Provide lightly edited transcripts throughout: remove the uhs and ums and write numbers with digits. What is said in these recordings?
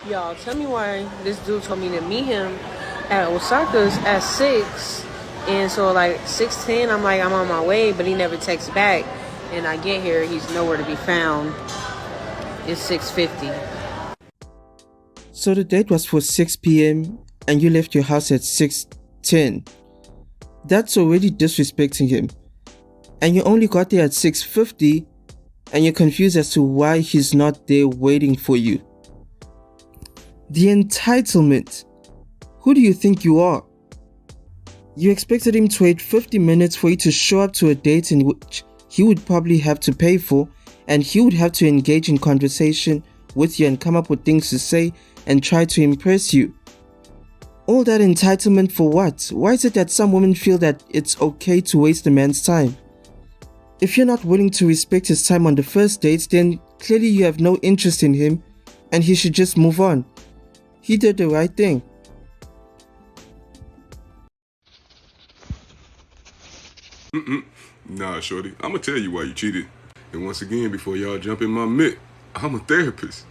Y'all, tell me why this dude told me to meet him at Osaka's at 6. And so, like, 6:10, I'm like, I'm on my way, but he never texts back. And I get here, he's nowhere to be found. It's 6:50. So the date was for 6 p.m. and you left your house at 6:10. That's already disrespecting him. And you only got there at 6:50 and you're confused as to why he's not there waiting for you. The entitlement. Who do you think you are? You expected him to wait 50 minutes for you to show up to a date in which he would probably have to pay for, and he would have to engage in conversation with you and come up with things to say and try to impress you. All that entitlement for what? Why is it that some women feel that it's okay to waste a man's time? If you're not willing to respect his time on the first date, then clearly you have no interest in him and he should just move on. He did the right thing. Nah, shorty, I'ma tell you why you cheated. And once again, before y'all jump in my mitt, I'm a therapist.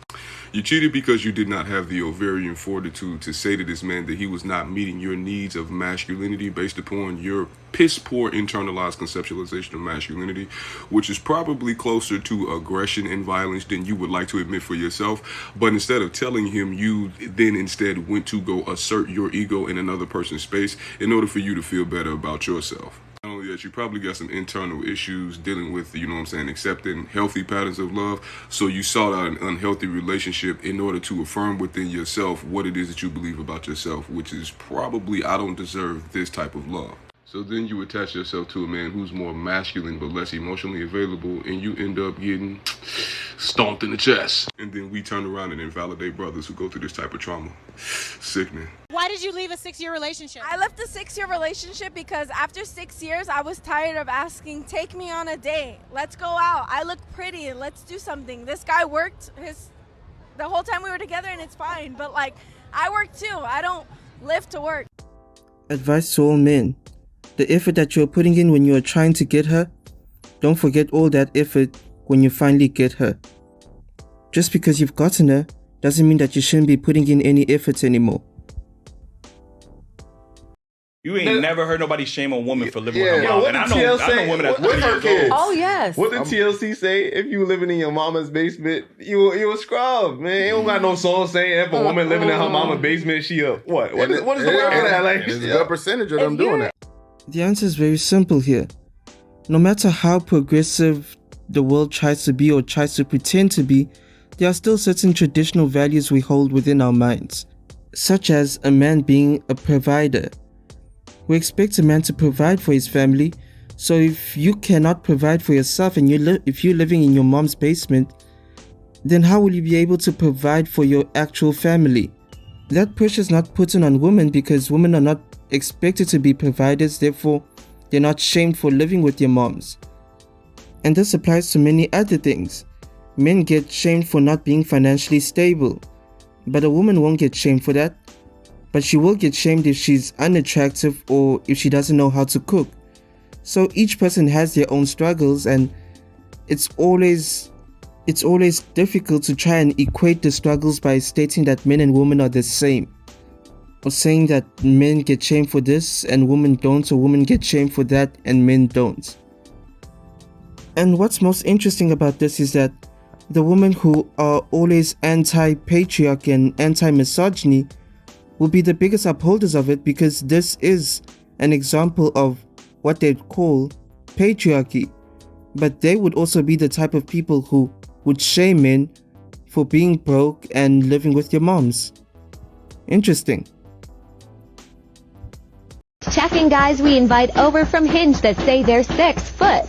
You cheated because you did not have the ovarian fortitude to say to this man that he was not meeting your needs of masculinity based upon your piss-poor internalized conceptualization of masculinity, which is probably closer to aggression and violence than you would like to admit for yourself. But instead of telling him, you then instead went to go assert your ego in another person's space in order for you to feel better about yourself. Not only that, you probably got some internal issues dealing with, accepting healthy patterns of love. So you sought out an unhealthy relationship in order to affirm within yourself what it is that you believe about yourself, which is probably, I don't deserve this type of love. So then you attach yourself to a man who's more masculine but less emotionally available, and you end up getting stomped in the chest. And then we turn around and invalidate brothers who go through this type of trauma. Sickening. Why did you leave a 6-year relationship? I left a 6-year relationship because after 6 years, I was tired of asking, take me on a date. Let's go out. I look pretty. Let's do something. This guy worked the whole time we were together and it's fine. But like, I work too. I don't live to work. Advice to all men. The effort that you're putting in when you're trying to get her, don't forget all that effort when you finally get her. Just because you've gotten her doesn't mean that you shouldn't be putting in any effort anymore. You ain't never heard nobody shame a woman for living with her Yeah, mom. what And I did know TLC women that's what her kids? Oh, yes. What did TLC say? If you living in your mama's basement, you a scrub, man. You don't got no song saying if a woman living in her mama's basement, she a what? What is the word for that? Like, There's a good percentage of them doing that. The answer is very simple here. No matter how progressive the world tries to be or tries to pretend to be, there are still certain traditional values we hold within our minds, such as a man being a provider. We expect a man to provide for his family, so if you cannot provide for yourself and if you're living in your mom's basement, then how will you be able to provide for your actual family? That pressure is not put on women because women are not expected to be providers, therefore they're not shamed for living with their moms. And this applies to many other things. Men get shamed for not being financially stable, but a woman won't get shamed for that. But she will get shamed if she's unattractive or if she doesn't know how to cook. So each person has their own struggles, and it's always difficult to try and equate the struggles by stating that men and women are the same, or saying that men get shamed for this and women don't, or women get shamed for that and men don't. And what's most interesting about this is that the women who are always anti-patriarchy and anti-misogyny will be the biggest upholders of it, because this is an example of what they'd call patriarchy. But they would also be the type of people who would shame men for being broke and living with your moms. Interesting. Checking guys we invite over from Hinge that say they're 6 foot.